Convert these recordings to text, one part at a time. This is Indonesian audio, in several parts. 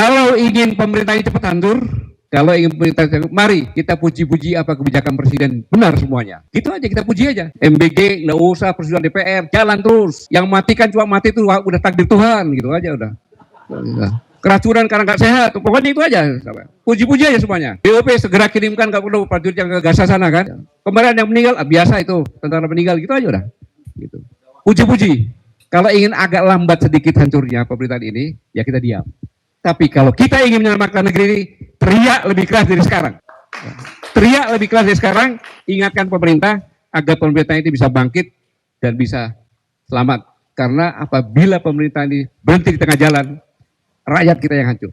Kalau ingin pemerintah ini cepat hancur, kalau ingin pemerintah, mari kita puji-puji apa kebijakan presiden, benar semuanya. Gitu aja, kita puji aja. MBG, nggak usah persetujuan DPR, jalan terus. Yang matikan cuma mati itu udah takdir Tuhan, gitu aja udah. Keracunan karena nggak sehat, pokoknya itu aja. Puji-puji aja semuanya. BOP segera kirimkan, nggak perlu prajurit yang ke Gaza sana kan. Kemarin yang meninggal, biasa itu, tentara meninggal, gitu aja udah. Gitu. Puji-puji. Kalau ingin agak lambat sedikit hancurnya pemerintahan ini, ya kita diam. Tapi kalau kita ingin menyelamatkan negeri ini, teriak lebih keras dari sekarang. Teriak lebih keras dari sekarang, ingatkan pemerintah agar pemerintah ini bisa bangkit dan bisa selamat. Karena apabila pemerintah ini berhenti di tengah jalan, rakyat kita yang hancur.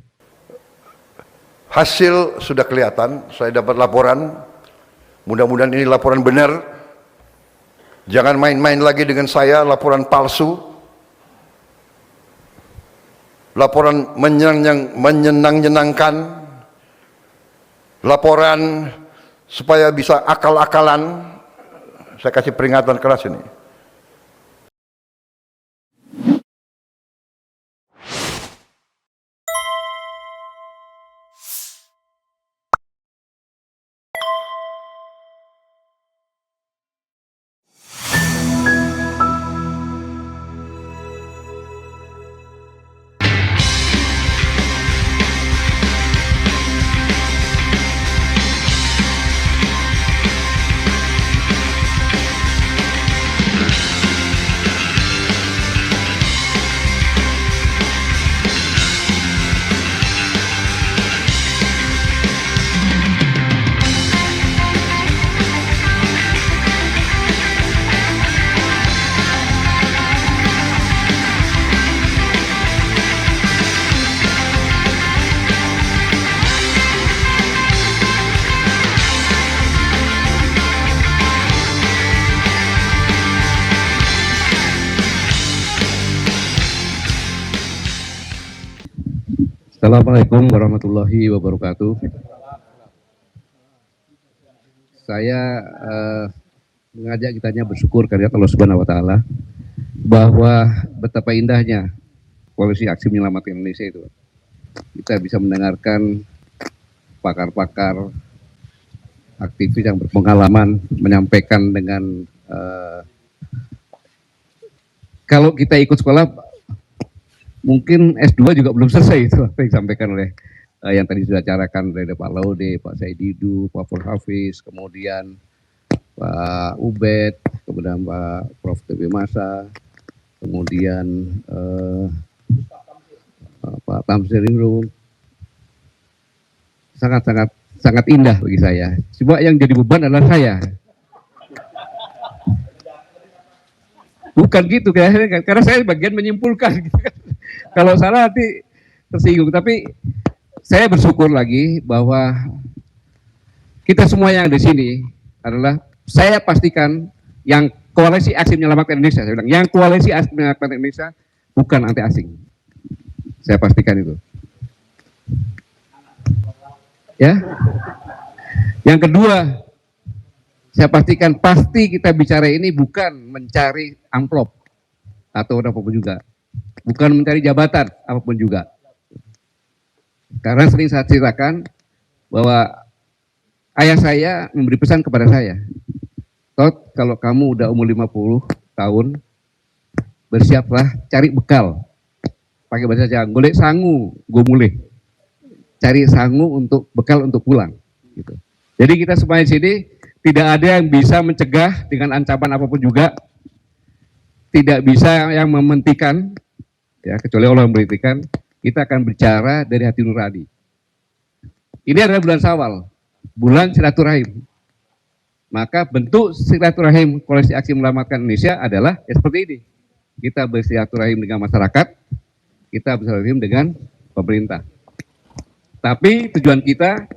Hasil sudah kelihatan, saya dapat laporan, mudah-mudahan ini laporan benar. Jangan main-main lagi dengan saya, laporan palsu. Laporan menyenang-nyenangkan, laporan supaya bisa akal-akalan. Saya kasih peringatan keras ini. Assalamualaikum warahmatullahi wabarakatuh. Saya mengajak kitanya bersyukur karena Allah Subhanahu wa Ta'ala bahwa betapa indahnya Koalisi Aksi Menyelamatkan Indonesia itu. Kita bisa mendengarkan pakar-pakar, aktivis yang berpengalaman menyampaikan dengan kalau kita ikut sekolah mungkin S2 juga belum selesai itu apa yang disampaikan oleh yang tadi sudah carakan dari Pak Laude, Pak Saididu, Pak Prof. Hafiz, kemudian Pak Ubed, kemudian Pak Prof. TB Masa, kemudian Pak Tamsir Imrum. Sangat indah bagi saya. Cuma yang jadi beban adalah saya. Bukan gitu karena saya bagian menyimpulkan gitu kan. Kalau salah nanti tersinggung, tapi saya bersyukur lagi bahwa kita semua yang ada di sini adalah, saya pastikan yang Koalisi Aksi Menyelamatkan Indonesia, saya bilang, yang Koalisi Aksi Menyelamatkan Indonesia bukan anti asing. Saya pastikan itu. Ya. Yang kedua, saya pastikan pasti kita bicara ini bukan mencari amplop atau apapun juga. Bukan mencari jabatan apapun juga. Karena sering saya ceritakan bahwa ayah saya memberi pesan kepada saya, Tot, kalau kamu udah umur 50 tahun, bersiaplah cari bekal. Pakai bahasa Jawa, golek sangu, gue mulai. Cari sangu untuk bekal untuk pulang. Gitu. Jadi kita semua di sini tidak ada yang bisa mencegah dengan ancaman apapun juga. Tidak bisa yang mementikan, ya, kecuali Allah yang memberitakan, kita akan bicara dari hati nurani. Ini adalah bulan Syawal, bulan silaturahim. Maka bentuk silaturahim Koalisi Aksi Menyelamatkan Indonesia adalah ya seperti ini. Kita bersilaturahim dengan masyarakat, kita bersilaturahim dengan pemerintah. Tapi tujuan kita,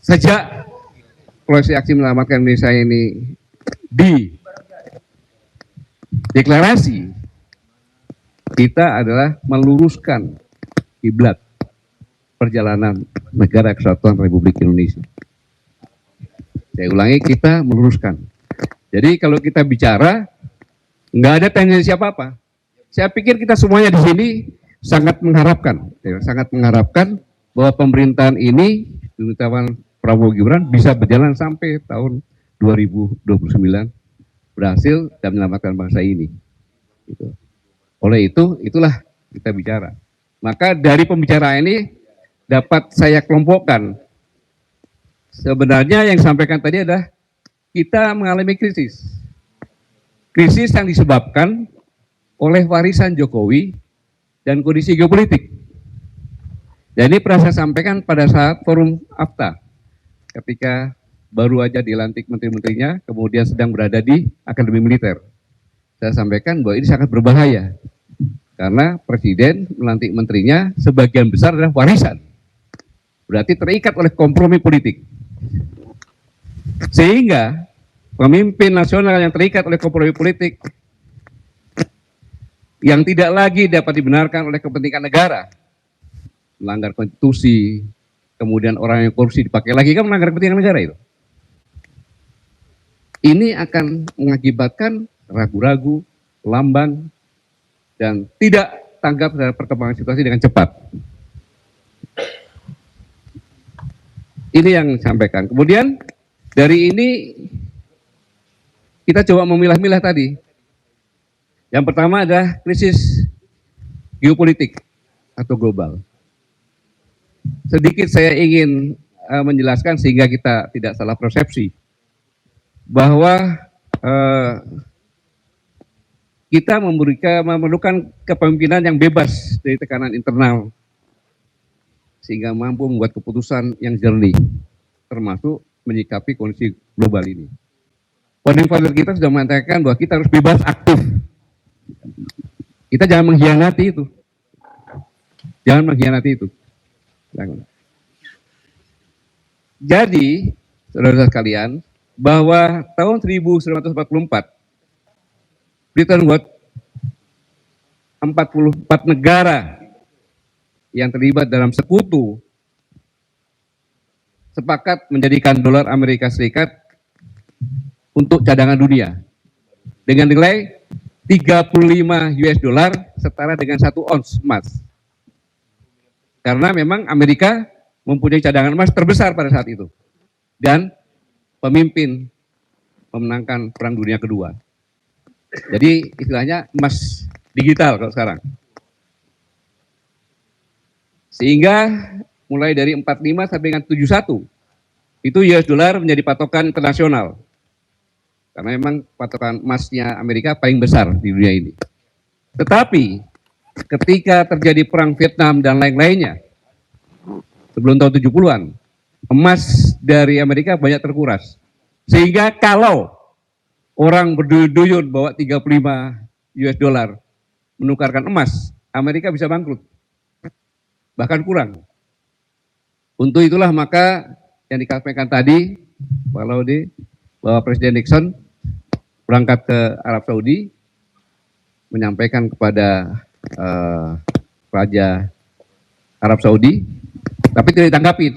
sejak Koalisi Aksi Menyelamatkan Indonesia ini deklarasi, kita adalah meluruskan kiblat perjalanan negara kesatuan Republik Indonesia. Saya ulangi, kita meluruskan. Jadi kalau kita bicara, nggak ada tendensi apa-apa. Saya pikir kita semuanya di sini sangat mengharapkan bahwa pemerintahan ini, pemerintahan Prabowo Gibran bisa berjalan sampai tahun 2029 berhasil dan menyelamatkan bangsa ini. Gitu. Oleh itu, itulah kita bicara. Maka dari pembicaraan ini dapat saya kelompokkan. Sebenarnya yang disampaikan tadi adalah kita mengalami krisis. Krisis yang disebabkan oleh warisan Jokowi dan kondisi geopolitik. Dan ini pernah saya sampaikan pada saat forum AFTA, ketika baru aja dilantik menteri-menterinya, kemudian sedang berada di Akademi Militer. Saya sampaikan bahwa ini sangat berbahaya, karena Presiden melantik menterinya sebagian besar adalah warisan. Berarti terikat oleh kompromi politik. Sehingga pemimpin nasional yang terikat oleh kompromi politik, yang tidak lagi dapat dibenarkan oleh kepentingan negara, melanggar konstitusi, kemudian orang yang korupsi dipakai lagi, kan melanggar kepentingan negara itu. Ini akan mengakibatkan ragu-ragu, lamban, dan tidak tanggap terhadap perkembangan situasi dengan cepat. Ini yang disampaikan. Kemudian dari ini kita coba memilah-milah tadi. Yang pertama adalah krisis geopolitik atau global. Sedikit saya ingin menjelaskan sehingga kita tidak salah persepsi bahwa kita memerlukan kepemimpinan yang bebas dari tekanan internal sehingga mampu membuat keputusan yang jernih, termasuk menyikapi kondisi global ini. Founding father kita sudah mengatakan bahwa kita harus bebas aktif. Kita jangan mengkhianati itu. Jangan mengkhianati itu. Jadi, saudara-saudara sekalian, bahwa tahun 1944, Bretton Woods, 44 negara yang terlibat dalam sekutu sepakat menjadikan dolar Amerika Serikat untuk cadangan dunia dengan nilai 35 US dollar setara dengan 1 ons emas. Karena memang Amerika mempunyai cadangan emas terbesar pada saat itu. Dan pemimpin memenangkan Perang Dunia Kedua. Jadi istilahnya emas digital kalau sekarang. Sehingga mulai dari 45 sampai dengan 71, itu US dollar menjadi patokan internasional. Karena memang patokan emasnya Amerika paling besar di dunia ini. Tetapi ketika terjadi perang Vietnam dan lain-lainnya, sebelum tahun 70-an, emas dari Amerika banyak terkuras. Sehingga kalau orang berduyun-duyun bawa 35 US dollar menukarkan emas, Amerika bisa bangkrut. Bahkan kurang. Untuk itulah maka yang dikatakan tadi, Pak Laude, bahwa Presiden Nixon berangkat ke Arab Saudi, menyampaikan kepada Raja Arab Saudi, tapi tidak ditanggapi.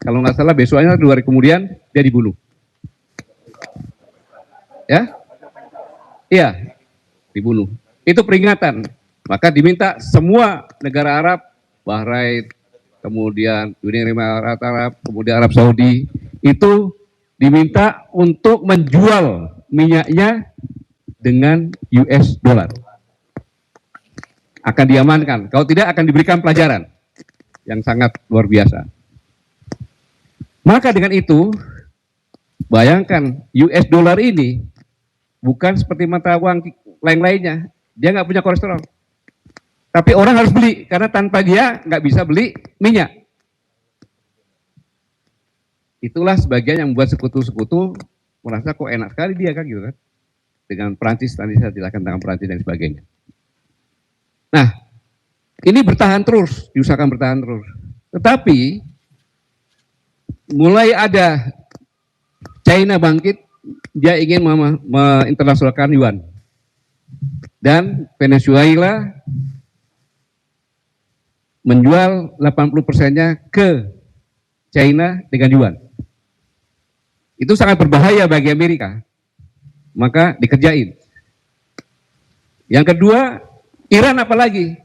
Kalau nggak salah besoknya 2 hari kemudian dia dibunuh. Ya? Iya, dibunuh. Itu peringatan. Maka diminta semua negara Arab, Bahrain, kemudian Uni Emirat Arab, kemudian Arab Saudi, itu diminta untuk menjual minyaknya dengan US dollar. Akan diamankan. Kalau tidak akan diberikan pelajaran yang sangat luar biasa. Maka dengan itu, bayangkan US dollar ini bukan seperti mata uang lain-lainnya. Dia nggak punya kolesterol. Tapi orang harus beli, karena tanpa dia nggak bisa beli minyak. Itulah sebagian yang membuat sekutu-sekutu merasa kok enak sekali dia kan gitu kan. Dengan Perancis, tadi saya jelaskan tentang Perancis dan sebagainya. Nah, ini bertahan terus, diusahakan bertahan terus. Tetapi, mulai ada China bangkit, dia ingin menginternasionalkan yuan. Dan Venezuela menjual 80%-nya ke China dengan yuan. Itu sangat berbahaya bagi Amerika. Maka dikerjain. Yang kedua, Iran apalagi?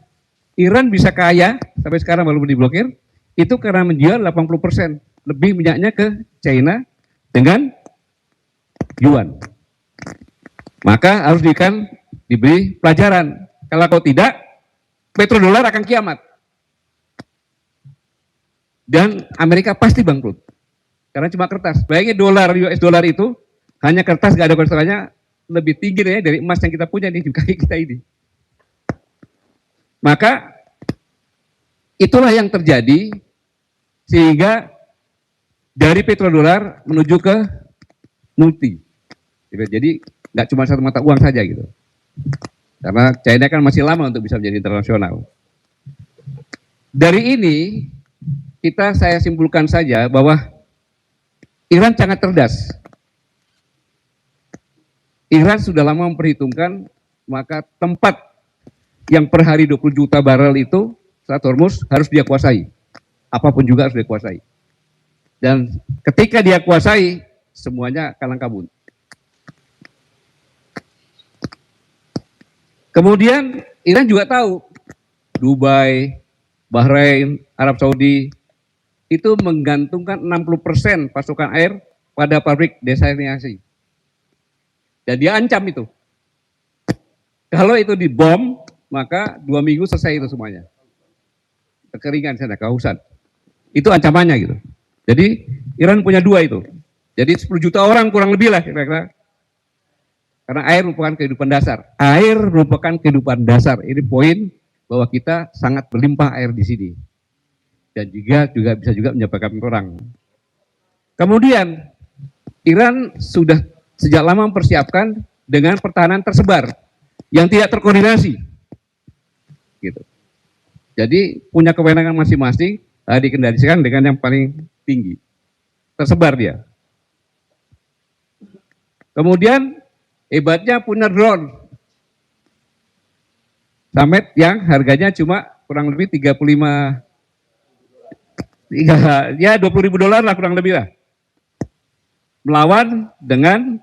Iran bisa kaya, sampai sekarang walaupun diblokir, itu karena menjual 80% lebih minyaknya ke China dengan yuan. Maka harus diberi pelajaran. Kalau tidak, petrodolar akan kiamat. Dan Amerika pasti bangkrut. Karena cuma kertas. Bayangin US dollar itu, hanya kertas, gak ada kualitasnya, lebih tinggi dari emas yang kita punya nih, di kaki kita ini. Maka, itulah yang terjadi, sehingga dari petrodolar menuju ke multi. Jadi, nggak cuma satu mata uang saja gitu. Karena China kan masih lama untuk bisa menjadi internasional. Dari ini, saya simpulkan saja bahwa Iran sangat cerdas. Iran sudah lama memperhitungkan, maka tempat yang per hari 20 juta barrel itu, Strait Hormuz harus dia kuasai. Apapun juga harus dia kuasai. Dan ketika dia kuasai, semuanya kalang kabut. Kemudian Iran juga tahu, Dubai, Bahrain, Arab Saudi, itu menggantungkan 60% pasokan air pada pabrik desalinasi. Dan dia ancam itu. Kalau itu dibom, maka 2 minggu selesai itu semuanya. Kekeringan sana, kehausan. Itu ancamannya gitu. Jadi Iran punya 2 itu. Jadi 10 juta orang kurang lebih lah kira-kira. Karena air merupakan kehidupan dasar. Air merupakan kehidupan dasar. Ini poin bahwa kita sangat berlimpah air di sini. Dan juga bisa menyebabkan perang. Kemudian Iran sudah sejak lama mempersiapkan dengan pertahanan tersebar yang tidak terkoordinasi. Gitu. Jadi punya kewenangan masing-masing, dikendalikan dengan yang paling tinggi. Tersebar dia. Kemudian hebatnya punya drone. Samet yang harganya cuma kurang lebih 20 ribu dolar lah kurang lebih lah. Melawan dengan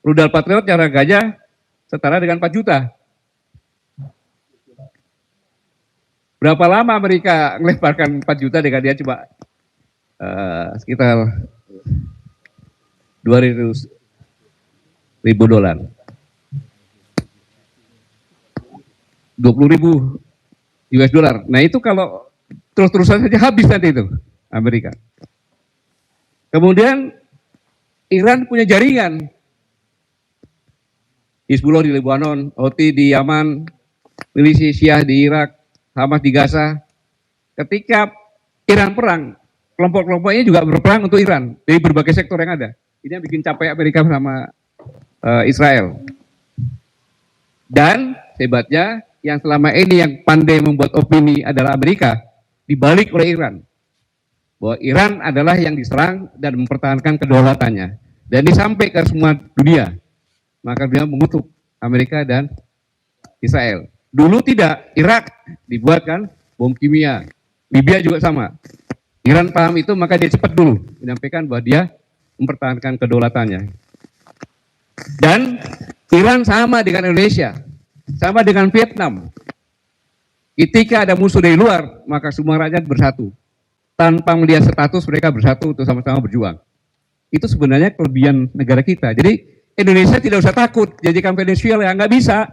rudal Patriot yang harganya setara dengan 4 juta. Berapa lama Amerika melemparkan 4 juta dengan dia cuma sekitar 200 ribu dolar. 20 ribu US dollar. Nah itu kalau terus-terusan saja habis nanti itu Amerika. Kemudian Iran punya jaringan. Hizbullah di Lebanon, Houthi di Yaman, milisi Syiah di Irak, Hamas di Gaza. Ketika Iran perang, kelompok-kelompoknya juga berperang untuk Iran dari berbagai sektor yang ada. Ini yang bikin capek Amerika sama Israel. Dan hebatnya yang selama ini yang pandai membuat opini adalah Amerika, dibalik oleh Iran. Bahwa Iran adalah yang diserang dan mempertahankan kedaulatannya. Dan disampai ke semua dunia. Maka dia mengutuk Amerika dan Israel. Dulu tidak, Irak dibuatkan bom kimia. Libya juga sama. Iran paham itu, maka dia cepat dulu menyampaikan bahwa dia mempertahankan kedaulatannya. Dan Iran sama dengan Indonesia, sama dengan Vietnam. Ketika ada musuh dari luar, maka semua rakyat bersatu. Tanpa melihat status, mereka bersatu untuk sama-sama berjuang. Itu sebenarnya kelebihan negara kita. Jadi Indonesia tidak usah takut jadikan Venezuela, nggak bisa.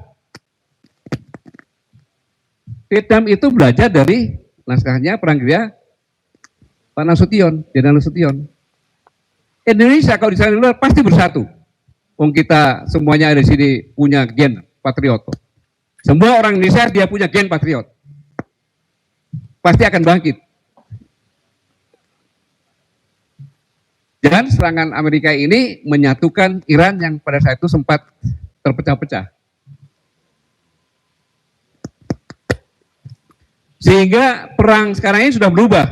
Vietnam itu belajar dari naskahnya Perang Gerilya Pak Nasution, Jenderal Nasution. Indonesia kalau di sana luar pasti bersatu. Wong kita semuanya ada di sini punya gen patriot. Semua orang Indonesia dia punya gen patriot. Pasti akan bangkit. Dan serangan Amerika ini menyatukan Iran yang pada saat itu sempat terpecah-pecah. Sehingga perang sekarang ini sudah berubah.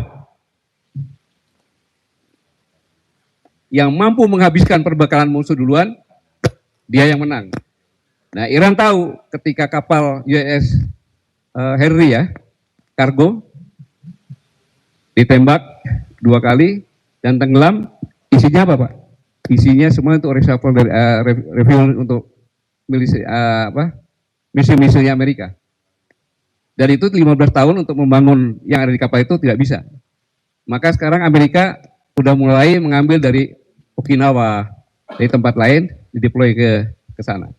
Yang mampu menghabiskan perbekalan musuh duluan, dia yang menang. Nah, Iran tahu ketika kapal USS Henry ya, kargo, ditembak 2 kali dan tenggelam, isinya apa Pak? Isinya semua untuk reshuffle dari refuel untuk misi-misinya Amerika. Dan itu 15 tahun untuk membangun yang ada di kapal itu tidak bisa. Maka sekarang Amerika sudah mulai mengambil dari Okinawa, dari tempat lain, dideploy ke sana.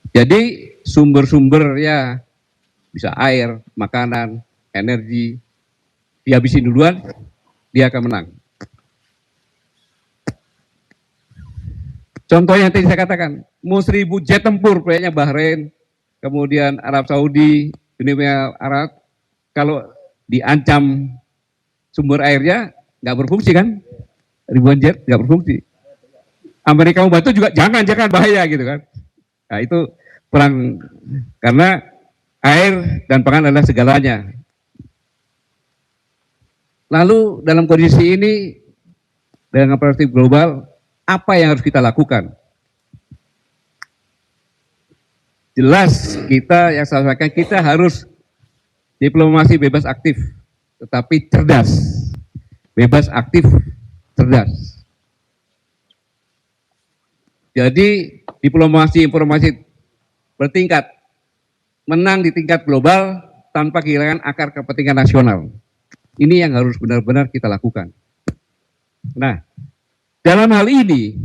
Jadi sumber-sumber ya bisa air, makanan, energi, dihabisin duluan, dia akan menang. Contohnya yang tadi saya katakan, mau 1000 jet tempur, proyeknya Bahrain, kemudian Arab Saudi, Uni Emirat Arab, kalau diancam sumber airnya nggak berfungsi kan, ribuan jet nggak berfungsi. Amerika mau bantu juga jangan bahaya gitu kan. Nah itu perang, karena air dan pangan adalah segalanya. Lalu dalam kondisi ini dengan perspektif global, apa yang harus kita lakukan? Jelas kita yang saya sampaikan, kita harus diplomasi bebas aktif, tetapi cerdas. Bebas aktif, cerdas. Jadi diplomasi informasi bertingkat, menang di tingkat global tanpa kehilangan akar kepentingan nasional. Ini yang harus benar-benar kita lakukan. Nah, dalam hal ini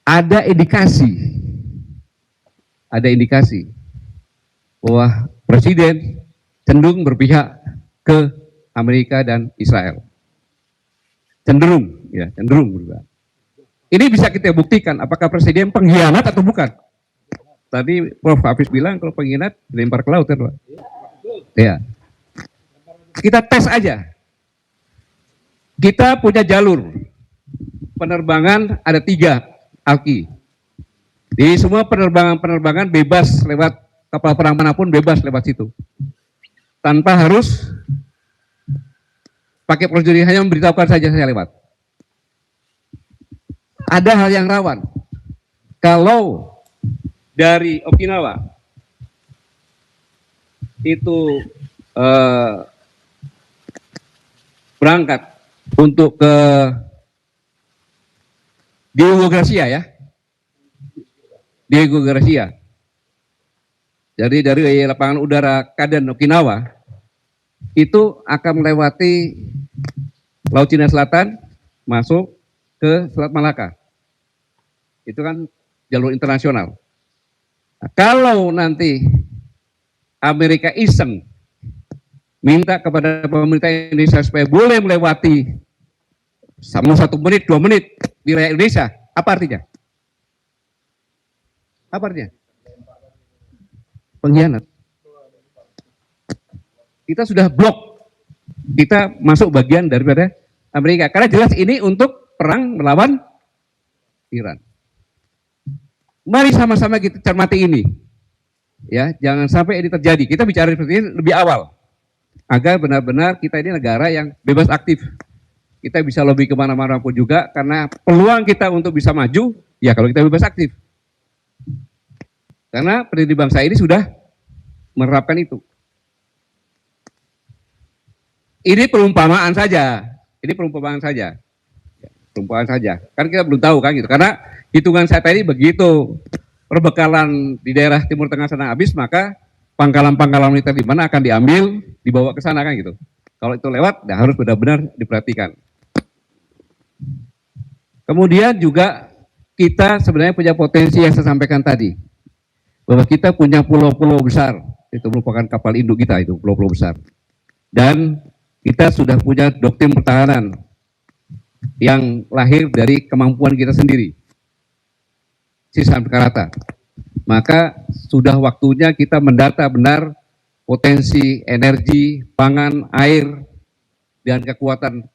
ada indikasi bahwa Presiden cenderung berpihak ke Amerika dan Israel. Cenderung berpihak. Ini bisa kita buktikan apakah Presiden pengkhianat atau bukan. Tadi Prof. Hafiz bilang kalau pengkhianat dilempar ke laut kan, Pak? Ya. Kita tes aja. Kita punya jalur penerbangan ada 3 ALKI. Di semua penerbangan bebas lewat kapal perang manapun, bebas lewat situ. Tanpa harus pakai prosedur, hanya memberitahukan saja saya lewat. Ada hal yang rawan. Kalau dari Okinawa itu berangkat untuk ke Diego Garcia ya. Diego Garcia. Jadi dari lapangan udara Kaden Okinawa itu akan melewati Laut Cina Selatan masuk ke Selat Malaka. Itu kan jalur internasional. Nah, kalau nanti Amerika iseng minta kepada pemerintah Indonesia supaya boleh melewati sama 1 menit, 2 menit wilayah Indonesia, apa artinya? Apa artinya? Pengkhianat. Kita sudah blok, kita masuk bagian daripada Amerika. Karena jelas ini untuk perang melawan Iran. Mari sama-sama kita cermati ini. Ya, jangan sampai ini terjadi. Kita bicara seperti ini lebih awal. Agar benar-benar kita ini negara yang bebas aktif. Kita bisa lobby kemana-mana pun juga, karena peluang kita untuk bisa maju, ya kalau kita bebas aktif. Karena pendiri bangsa ini sudah menerapkan itu. Ini perumpamaan saja. Ini perumpamaan saja. Perumpamaan saja. Kan kita belum tahu kan gitu. Karena hitungan saya tadi begitu perbekalan di daerah Timur Tengah sana habis, maka pangkalan-pangkalan militer di mana akan diambil, dibawa ke sana kan gitu. Kalau itu lewat, ya harus benar-benar diperhatikan. Kemudian juga kita sebenarnya punya potensi yang saya sampaikan tadi. Bahwa kita punya pulau-pulau besar, itu merupakan kapal induk kita, itu pulau-pulau besar. Dan kita sudah punya doktrin pertahanan yang lahir dari kemampuan kita sendiri. Sisa Karata. Maka sudah waktunya kita mendata benar potensi energi, pangan, air, dan kekuatan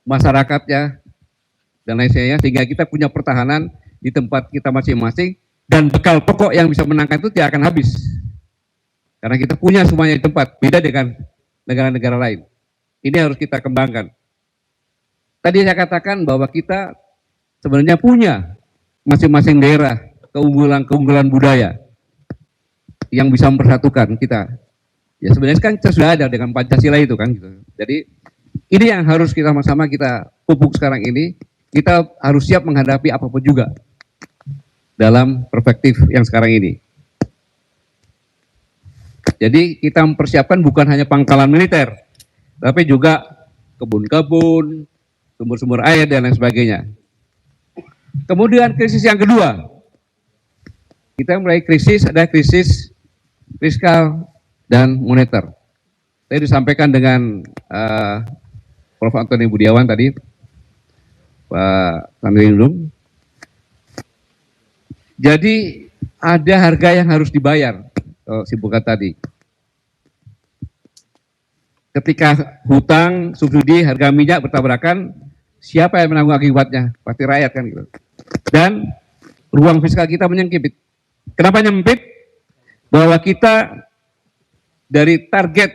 masyarakatnya, dan lain sebagainya, sehingga kita punya pertahanan di tempat kita masing-masing, dan bekal pokok yang bisa menangkan itu tidak akan habis. Karena kita punya semuanya di tempat, beda dengan negara-negara lain. Ini harus kita kembangkan. Tadi saya katakan bahwa kita sebenarnya punya masing-masing daerah keunggulan budaya yang bisa mempersatukan kita. Ya sebenarnya kan kita sudah ada dengan Pancasila itu kan gitu. Jadi ini yang harus kita sama-sama kita pupuk sekarang ini. kita harus siap menghadapi apapun juga dalam perspektif yang sekarang ini. Jadi kita mempersiapkan bukan hanya pangkalan militer, tapi juga kebun-kebun, sumber-sumber air, dan lain sebagainya. Kemudian krisis yang kedua, kita mulai krisis, ada krisis fiskal dan moneter. Tadi disampaikan dengan Prof. Antoni Budiawan tadi, Pak Sandiaga. Jadi ada harga yang harus dibayar, simpulkan tadi. Ketika hutang, subsidi, harga minyak bertabrakan, siapa yang menanggung akibatnya? Pasti rakyat kan gitu. Dan ruang fiskal kita menyempit. Kenapa nyempit? Bahwa kita dari target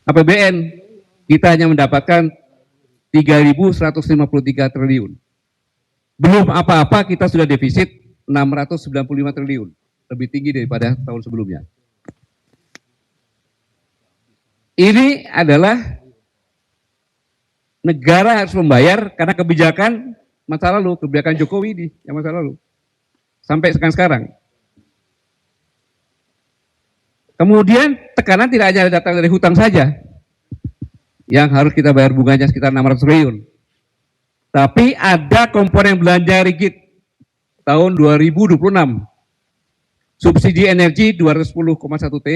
APBN kita hanya mendapatkan 3.153 triliun. Belum apa-apa kita sudah defisit 695 triliun, lebih tinggi daripada tahun sebelumnya. Ini adalah negara harus membayar karena kebijakan masa lalu, kebijakan Jokowi di yang masa lalu. Sampai sekarang. Kemudian tekanan tidak hanya datang dari hutang saja, yang harus kita bayar bunganya sekitar 600 triliun. Tapi ada komponen belanja rigid tahun 2026. Subsidi energi 210,1 T,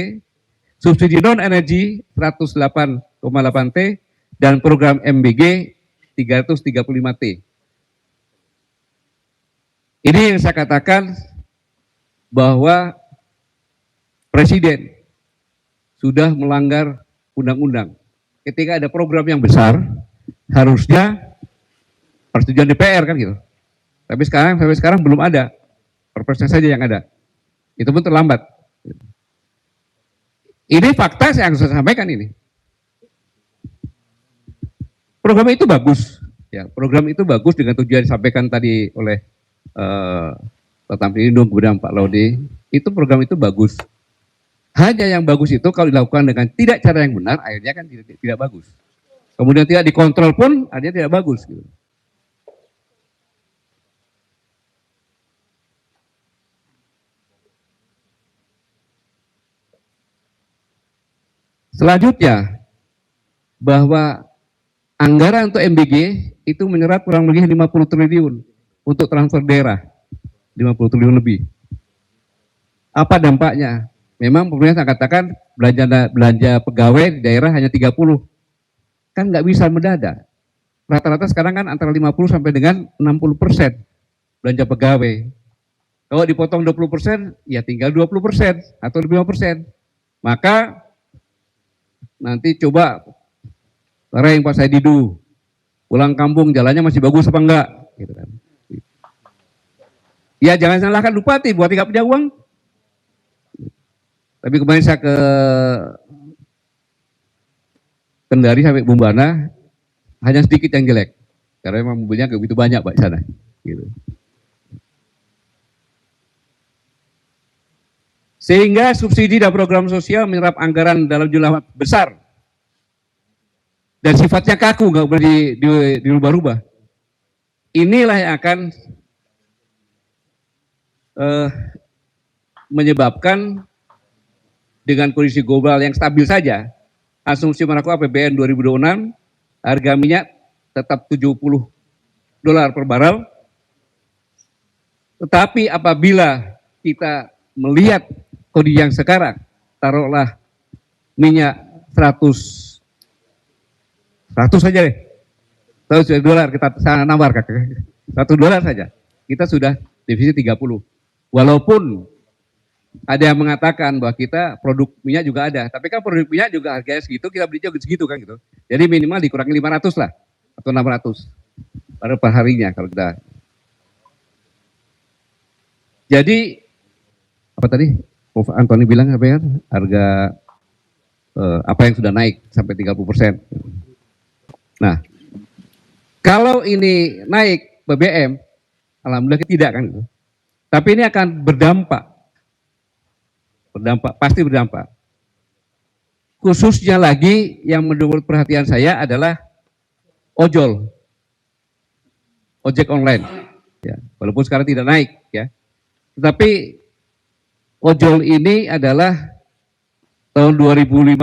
subsidi non-energi 108,8 T, dan program MBG 335 T. Ini yang saya katakan bahwa Presiden sudah melanggar undang-undang. Ketika ada program yang besar, harusnya persetujuan DPR kan gitu. Tapi sampai sekarang belum ada. Perpresnya saja yang ada. Itu pun terlambat. Ini fakta yang saya sampaikan ini. Program itu bagus. Ya, program itu bagus dengan tujuan disampaikan tadi oleh Pak Tamrindu, kemudian Pak Laude. Itu program itu bagus. Hanya yang bagus itu kalau dilakukan dengan tidak cara yang benar, akhirnya kan tidak bagus. Kemudian tidak dikontrol pun, akhirnya tidak bagus. Gitu. Selanjutnya, bahwa anggaran untuk MBG itu menyerap kurang lebih 50 triliun untuk transfer daerah, 50 triliun lebih. Apa dampaknya? Memang pemerintah katakan belanja pegawai di daerah hanya 30. Kan nggak bisa mendadak. Rata-rata sekarang kan antara 50 sampai dengan 60% belanja pegawai. Kalau dipotong 20%, ya tinggal 20% atau 5%. Maka nanti coba yang Pak Saididu pulang kampung jalannya masih bagus apa enggak? Gitu kan. Ya jangan salahkan bupati, bupati nggak punya uang. Tapi kemarin saya ke Kendari sampai Bumbana, hanya sedikit yang jelek. Karena memang mobilnya nggak begitu banyak Pak di sana. Gitu. Sehingga subsidi dan program sosial menyerap anggaran dalam jumlah besar. Dan sifatnya kaku, nggak boleh dirubah-rubah. Inilah yang akan menyebabkan dengan kondisi global yang stabil saja, asumsi Menako APBN 2026, harga minyak tetap $70 per barel. Tetapi apabila kita melihat kondisi yang sekarang, taruhlah minyak 100 saja deh, $100 kita nawar $100 saja, kita sudah defisit 30. Walaupun ada yang mengatakan bahwa kita produk minyak juga ada, tapi kan produk minyak juga harganya segitu, kita beli juga segitu kan gitu. Jadi minimal dikurangi 500 lah, atau 600 per harinya kalau kita. Jadi apa tadi Prof. Antoni bilang apa ya, harga apa yang sudah naik sampai 30%. Nah, kalau ini naik BBM, alhamdulillah tidak kan gitu. Tapi ini akan berdampak, pasti berdampak. Khususnya lagi yang menurut perhatian saya adalah ojol. ojek online. Ya, walaupun sekarang tidak naik, ya. Tetapi ojol ini adalah tahun 2015,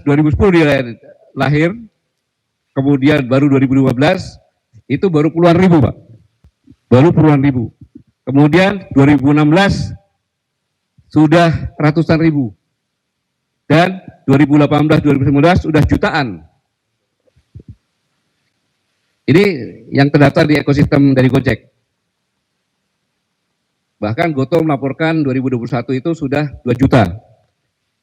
2010 dia lahir, kemudian baru 2015 itu baru puluhan ribu, Pak. Baru puluhan ribu. Kemudian 2016 sudah ratusan ribu. Dan 2018, 2019 sudah jutaan. Ini yang terdaftar di ekosistem dari Gojek. Bahkan Goto melaporkan 2021 itu sudah 2 juta.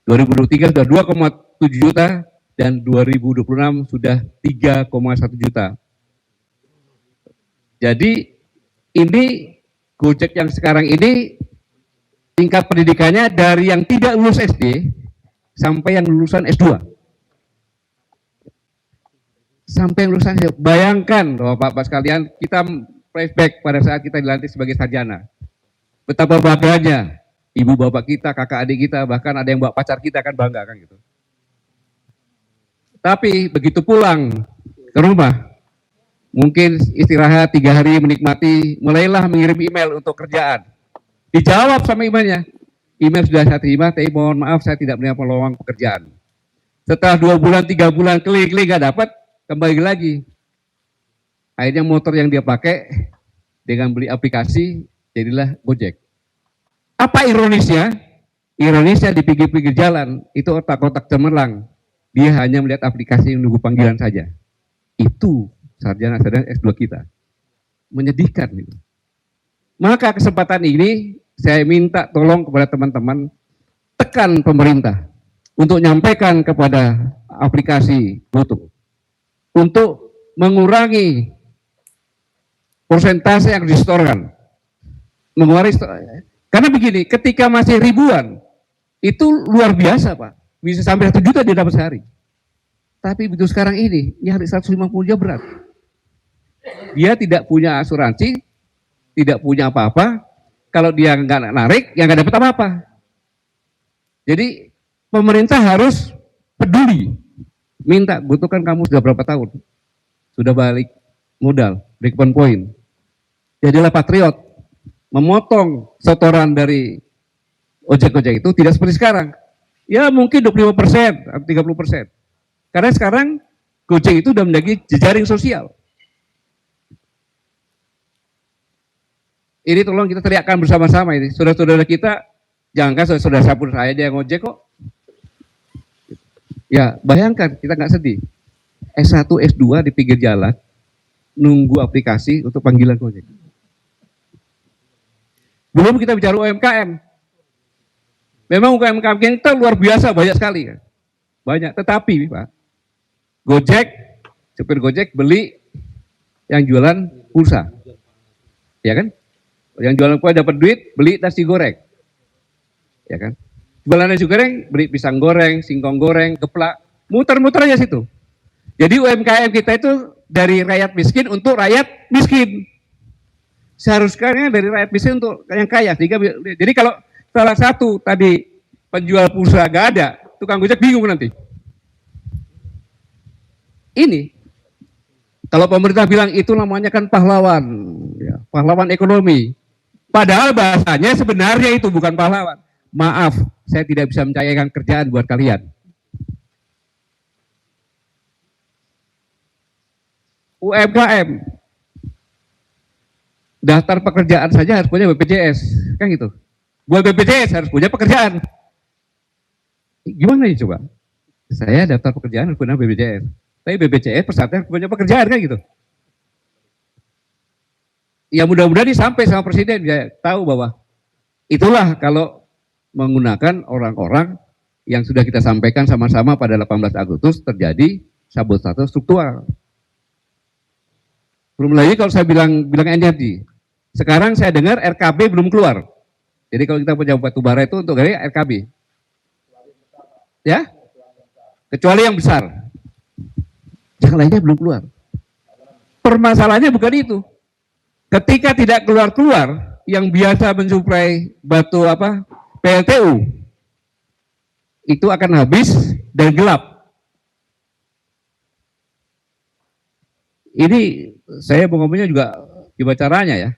2023 sudah 2,7 juta dan 2026 sudah 3,1 juta. Jadi ini Gojek yang sekarang ini tingkat pendidikannya dari yang tidak lulus SD sampai yang lulusan S2. Sampai yang lulusan S2. Bayangkan Bapak-Bapak sekalian, kita flashback pada saat kita dilantik sebagai sarjana. Betapa bahagianya ibu bapak kita, kakak adik kita, bahkan ada yang bawa pacar kita kan bangga kan gitu. Tapi begitu pulang ke rumah, mungkin istirahat 3 hari menikmati, mulailah mengirim email untuk kerjaan. Dijawab sama emailnya, email sudah saya terima, tapi mohon maaf saya tidak punya peluang pekerjaan. Setelah 2 bulan, 3 bulan klik-klik gak dapat, kembali lagi. Akhirnya motor yang dia pakai dengan beli aplikasi jadilah Gojek. Apa ironisnya? Ironisnya di pinggir-pinggir jalan itu otak-otak cemerlang. Dia hanya melihat aplikasi yang menunggu panggilan saja. Itu sarjana-sarjana S2 kita. Menyedihkan gitu. Maka kesempatan ini saya minta tolong kepada teman-teman tekan pemerintah untuk menyampaikan kepada aplikasi Goto untuk mengurangi persentase yang disetorkan. Mengurangi, karena begini, ketika masih ribuan itu luar biasa Pak, bisa sampai 1 juta dia dapat sehari. Tapi begitu sekarang ini nyari 150 aja berat. Dia tidak punya asuransi, tidak punya apa-apa. Kalau dia nggak narik, ya nggak dapat apa-apa. Jadi pemerintah harus peduli. Minta, butuhkan kamu sudah berapa tahun? Sudah balik modal, break point. Jadilah patriot. Memotong setoran dari ojek-ojek itu tidak seperti sekarang. Ya mungkin 25% atau 30%. Karena sekarang Gojek itu sudah menjadi jejaring sosial. Ini tolong kita teriakkan bersama-sama ini. Saudara-saudara kita, jangankan saudara sapur saya aja yang ngojek kok. Ya bayangkan, kita nggak sedih. S1, S2 di pinggir jalan, nunggu aplikasi untuk panggilan Gojek. Belum kita bicara UMKM. Memang UMKM kita luar biasa, banyak sekali. Banyak, tetapi Pak, Gojek, supir Gojek beli yang jualan pulsa. Ya kan? Yang jualan pulsa dapat duit, beli nasi goreng. Ya kan? Jualan nasi goreng, beli pisang goreng, singkong goreng, geplak, muter-muter aja situ. Jadi UMKM kita itu dari rakyat miskin untuk rakyat miskin. Seharusnya dari rakyat miskin untuk yang kaya. Jadi kalau salah satu tadi penjual pulsa gak ada, tukang Gojek bingung nanti. Ini, kalau pemerintah bilang itu namanya kan pahlawan, ya, pahlawan ekonomi. Padahal bahasanya sebenarnya itu bukan pahlawan. Maaf, saya tidak bisa mencarikan kerjaan buat kalian. UMKM, daftar pekerjaan saja harus punya BPJS, kan gitu. Buat BPJS harus punya pekerjaan. Gimana nih coba? Saya daftar pekerjaan harus punya BPJS. Tapi BPJS persyaratnya harus punya pekerjaan, kan gitu. Ya mudah-mudahan ini sampai sama Presiden, ya tahu bahwa itulah kalau menggunakan orang-orang yang sudah kita sampaikan sama-sama pada 18 Agustus terjadi sabotase struktural. Belum lagi kalau saya bilang energi. Sekarang saya dengar RKB belum keluar. Jadi kalau kita punya batu bara itu untuk RKB. Ya? Kecuali yang besar. Yang lainnya belum keluar. Permasalahannya bukan itu. Ketika tidak keluar-keluar, yang biasa mensuplai batu PLTU, itu akan habis dan gelap. Ini saya mau ngomongnya juga gimana caranya ya.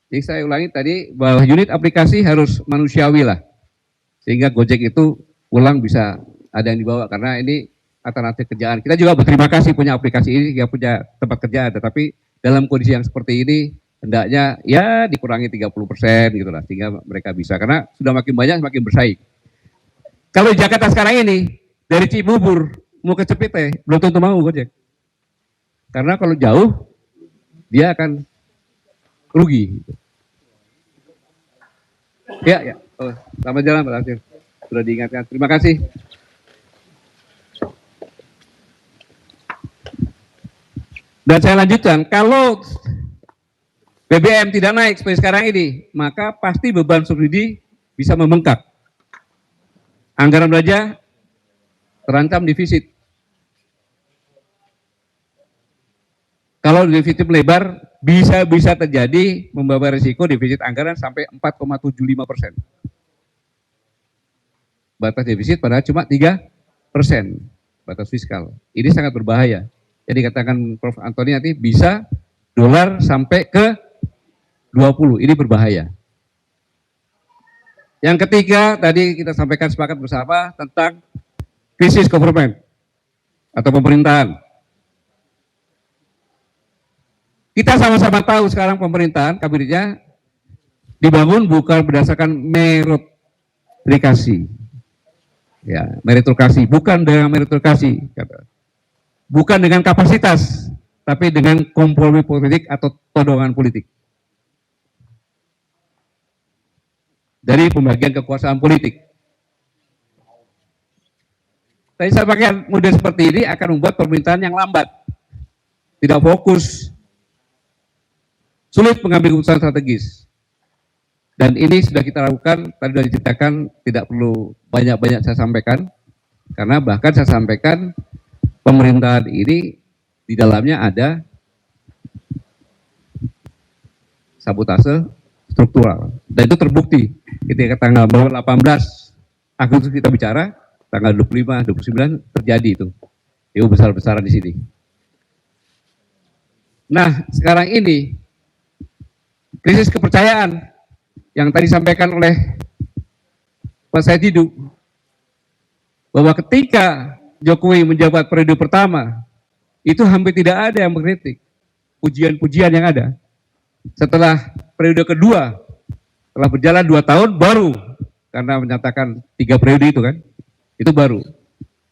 Jadi saya ulangi tadi bahwa unit aplikasi harus manusiawi lah, sehingga Gojek itu pulang bisa ada yang dibawa, karena ini alternatif kerjaan. Kita juga berterima kasih punya aplikasi ini, ya punya tempat kerja ada, tapi dalam kondisi yang seperti ini hendaknya ya dikurangi 30% gitu lah, sehingga mereka bisa, karena sudah makin banyak semakin bersaing. Kalau di Jakarta sekarang ini dari Cibubur mau ke Cepite belum tentu mau Gojek, karena kalau jauh dia akan rugi. Ya. Oh, selamat jalan Pak Nasir. Sudah diingatkan. Terima kasih. Dan saya lanjutkan, kalau BBM tidak naik seperti sekarang ini, maka pasti beban subsidi bisa membengkak. Anggaran belanja terancam defisit. Kalau defisit melebar, bisa terjadi membawa risiko defisit anggaran sampai 4,75%. Batas defisit padahal cuma 3% batas fiskal. Ini sangat berbahaya. Jadi katakan Prof. Antoni nanti bisa dolar sampai ke 20, ini berbahaya. Yang ketiga, tadi kita sampaikan sepakat bersama tentang krisis government atau pemerintahan. Kita sama-sama tahu sekarang pemerintahan, kabinetnya dibangun bukan berdasarkan meritokrasi. Ya, meritokrasi, bukan dengan meritokrasi, bukan dengan kapasitas, tapi dengan kompromi politik atau todongan politik. Dari pembagian kekuasaan politik. Tadi saya pakai model seperti ini akan membuat pemerintahan yang lambat, tidak fokus, sulit mengambil keputusan strategis. Dan ini sudah kita lakukan, tadi sudah diceritakan, tidak perlu banyak-banyak saya sampaikan, karena bahkan saya sampaikan pemerintahan ini di dalamnya ada sabotase struktural. Dan itu terbukti ketika tanggal 18 Agustus kita bicara, tanggal 25, 29 terjadi itu. Itu besar-besaran di sini. Nah, sekarang ini krisis kepercayaan yang tadi disampaikan oleh Pak Said Didu, bahwa ketika Jokowi menjabat periode pertama, itu hampir tidak ada yang mengkritik pujian-pujian yang ada. Setelah periode kedua, setelah berjalan 2 tahun, baru, karena menyatakan 3 periode itu kan, itu baru.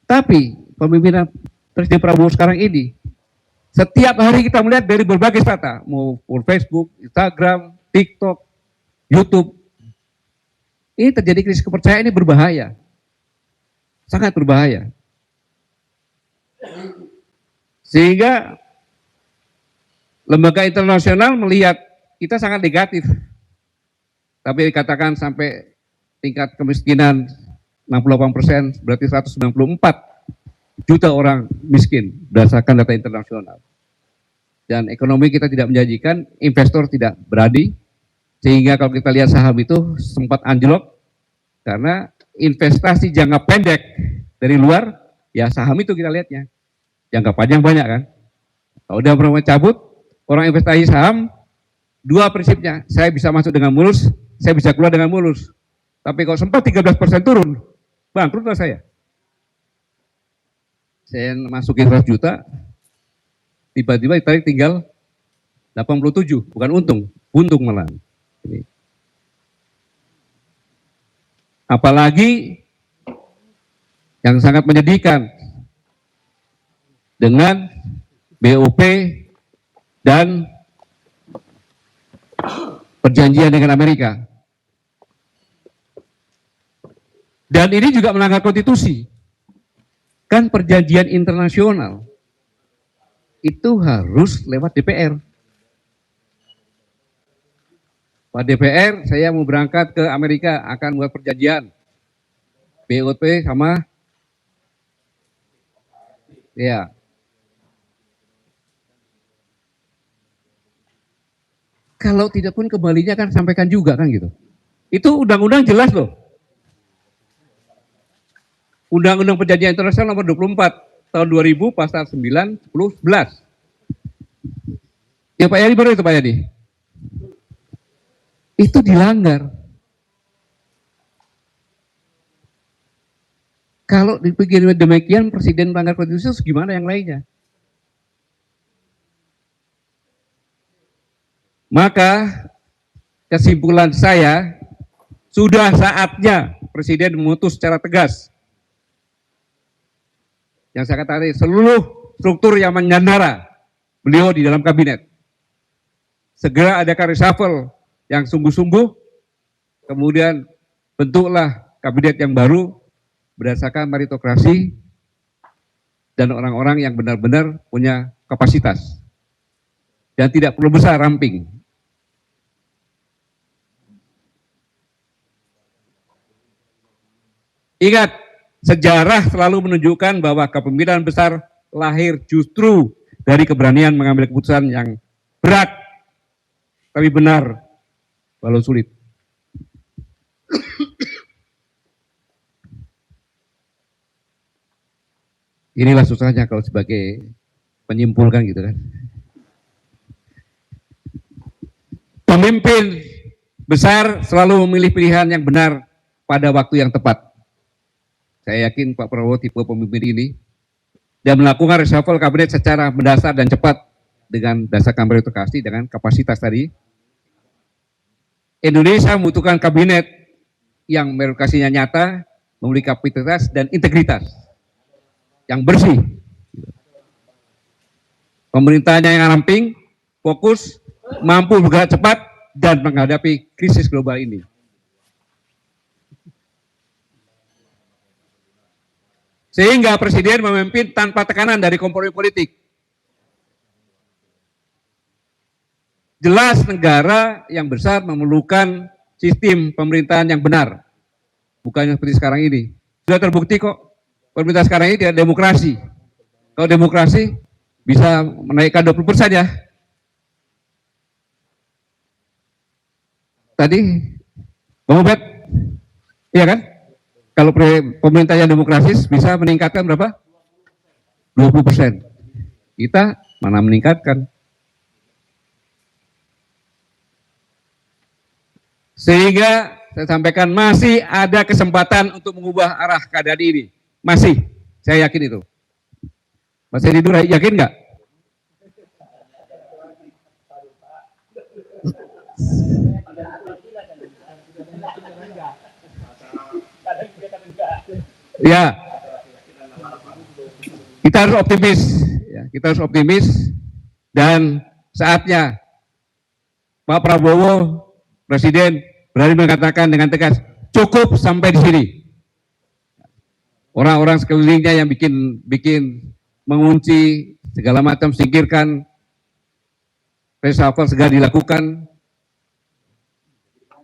Tapi pemimpinan Presiden Prabowo sekarang ini, setiap hari kita melihat dari berbagai strata, mau Facebook, Instagram, TikTok, YouTube, ini terjadi krisis kepercayaan, ini berbahaya, sangat berbahaya. Sehingga lembaga internasional melihat kita sangat negatif. Tapi dikatakan sampai tingkat kemiskinan 68%, berarti 194 juta orang miskin berdasarkan data internasional. Dan ekonomi kita tidak menjanjikan, investor tidak berani, sehingga kalau kita lihat saham itu sempat anjlok, karena investasi jangka pendek dari luar, ya saham itu kita lihatnya. Jangka panjang banyak kan. Kalau udah pernah cabut, orang investasi saham, 2 prinsipnya, saya bisa masuk dengan mulus, saya bisa keluar dengan mulus. Tapi kalau sempat 13% turun, bangkrutlah saya. Saya masukin 100 juta, tiba-tiba ditarik tinggal 87, bukan untung malah. Ini. Apalagi yang sangat menyedihkan, dengan BOP dan perjanjian dengan Amerika. Dan ini juga melanggar konstitusi. Kan perjanjian internasional itu harus lewat DPR. Pak DPR, saya mau berangkat ke Amerika, akan buat perjanjian BOP sama ya. Kalau tidak pun kembalinya kan sampaikan juga kan gitu. Itu undang-undang jelas loh. Undang-Undang Perjanjian Internasional nomor 24 tahun 2000 pasal 9, 10, 11. Ya Pak Yani baru itu Pak Yani. Itu dilanggar. Kalau dipikir demikian presiden melanggar konstitusi, gimana yang lainnya? Maka kesimpulan saya, sudah saatnya presiden memutus secara tegas. Yang saya katakan tadi, seluruh struktur yang menyandara beliau di dalam kabinet. Segera adakan reshuffle yang sungguh-sungguh, kemudian bentuklah kabinet yang baru berdasarkan meritokrasi dan orang-orang yang benar-benar punya kapasitas dan tidak perlu besar ramping. Ingat, sejarah selalu menunjukkan bahwa kepemimpinan besar lahir justru dari keberanian mengambil keputusan yang berat, tapi benar, walau sulit. Inilah susahnya kalau sebagai penyimpulkan gitu kan. Pemimpin besar selalu memilih pilihan yang benar pada waktu yang tepat. Saya yakin Pak Prabowo tipe pemimpin ini dan melakukan reshuffle kabinet secara mendasar dan cepat dengan dasarkan meritokrasi dengan kapasitas tadi. Indonesia membutuhkan kabinet yang meritokrasinya nyata, memiliki kapasitas dan integritas yang bersih. Pemerintahnya yang ramping, fokus, mampu bergerak cepat dan menghadapi krisis global ini. Sehingga presiden memimpin tanpa tekanan dari kompromi politik. Jelas negara yang besar memerlukan sistem pemerintahan yang benar. Bukan seperti sekarang ini. Sudah terbukti kok, pemerintah sekarang ini tidak demokrasi. Kalau demokrasi bisa menaikkan 20% ya. Tadi, Bang Ubed, iya kan? Kalau pemerintah yang demokrasis bisa meningkatkan berapa? 20%. Kita mana meningkatkan. Sehingga saya sampaikan masih ada kesempatan untuk mengubah arah keadaan ini. Masih, saya yakin itu. Mas Edi Nur yakin nggak? Ya, kita harus optimis. Ya, kita harus optimis dan saatnya Pak Prabowo, Presiden berani mengatakan dengan tegas, cukup sampai di sini. Orang-orang sekelilingnya yang bikin mengunci segala macam, singkirkan, reshuffle segera dilakukan.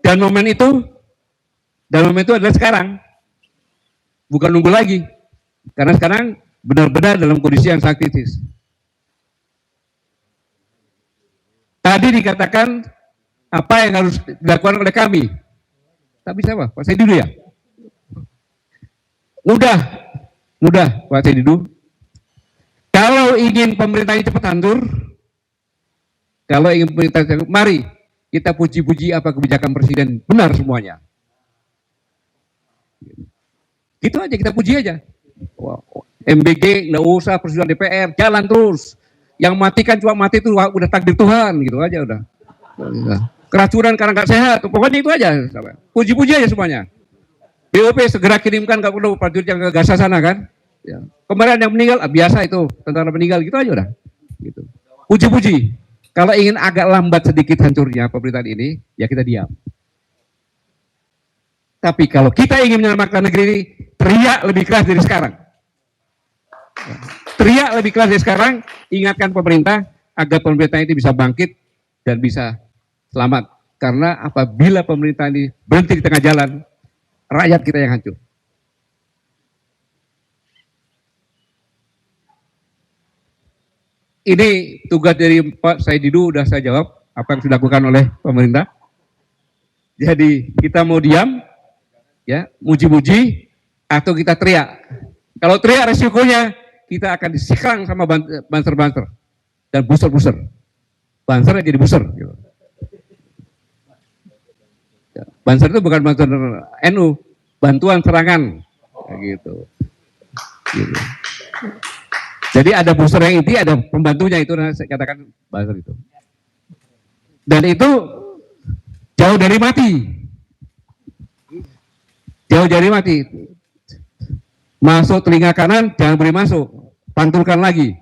Dan momen itu adalah sekarang. Bukan nunggu lagi. Karena sekarang benar-benar dalam kondisi yang sangat kritis. Tadi dikatakan apa yang harus dilakukan oleh kami. Tapi siapa? Pak Saididu ya? Mudah Pak Saididu. Kalau ingin pemerintah ini cepat hancur, mari kita puji-puji apa kebijakan presiden benar semuanya. Gitu aja, kita puji aja. MBG nggak usah, persetujuan DPR jalan terus. Yang mati kan cuma mati itu udah takdir Tuhan, gitu aja udah. Keracunan karena nggak sehat, pokoknya itu aja. Puji-puji aja semuanya. BOP segera kirimkan, nggak perlu prajurit yang ke Gaza sana kan. Ya. Kemarin yang meninggal biasa itu, tentara meninggal gitu aja udah. Gitu. Puji-puji. Kalau ingin agak lambat sedikit hancurnya pemerintahan ini, ya kita diam. Tapi kalau kita ingin menyelamatkan negeri ini, teriak lebih keras dari sekarang. Teriak lebih keras dari sekarang, ingatkan pemerintah agar pemerintah ini bisa bangkit dan bisa selamat. Karena apabila pemerintah ini berhenti di tengah jalan, rakyat kita yang hancur. Ini tugas dari Pak Saididu, sudah saya jawab apa yang sudah dilakukan oleh pemerintah. Jadi kita mau diam, ya, muji-muji, atau kita teriak. Kalau teriak resikonya kita akan diserang sama banser-banser dan buser-buser. Banser jadi buser. Gitu. Banser itu bukan bantuan NU, bantuan serangan, gitu. Jadi ada booster yang inti, ada pembantunya, itu saya katakan banser itu. Dan itu jauh dari mati, masuk telinga kanan jangan beri masuk, pantulkan lagi.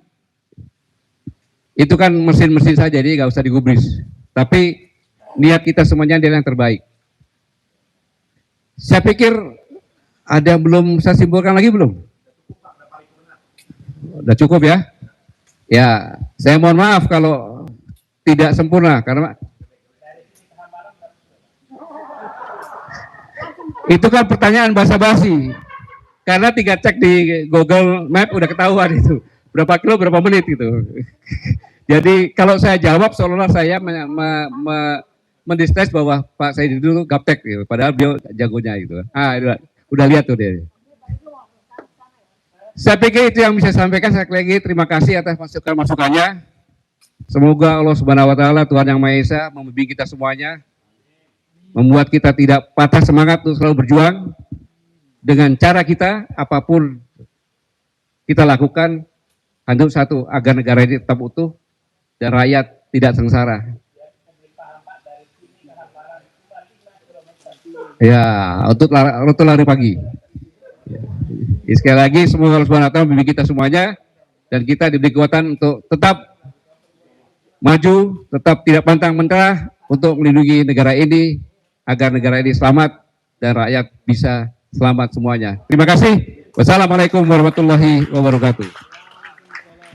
Itu kan mesin-mesin saja, jadi nggak usah digubris. Tapi niat kita semuanya adalah yang terbaik. Saya pikir ada yang belum saya simpulkan lagi belum? Udah cukup ya? Ya, saya mohon maaf kalau tidak sempurna karena itu kan pertanyaan basa-basi. Karena tinggal cek di Google Map udah ketahuan itu berapa kilo berapa menit gitu. Jadi kalau saya jawab seolah-olah saya mendistress bahwa Pak Said dulu gaptek gitu, padahal dia jagonya gitu. Udah lihat tuh dia. Saya pikir itu yang bisa saya sampaikan. Sekali lagi terima kasih atas masukan-masukannya. Semoga Allah Subhanahu wa taala, Tuhan Yang Maha Esa, membimbing kita semuanya, membuat kita tidak patah semangat untuk selalu berjuang dengan cara kita, apapun kita lakukan, untuk satu, agar negara ini tetap utuh dan rakyat tidak sengsara. Ya, untuk lari pagi. Ya, sekali lagi semoga Allah Subhanahu wa taala membimbing kita semuanya dan kita diberi kekuatan untuk tetap maju, tetap tidak pantang menyerah untuk melindungi negara ini agar negara ini selamat dan rakyat bisa selamat semuanya. Terima kasih. Wassalamualaikum warahmatullahi wabarakatuh.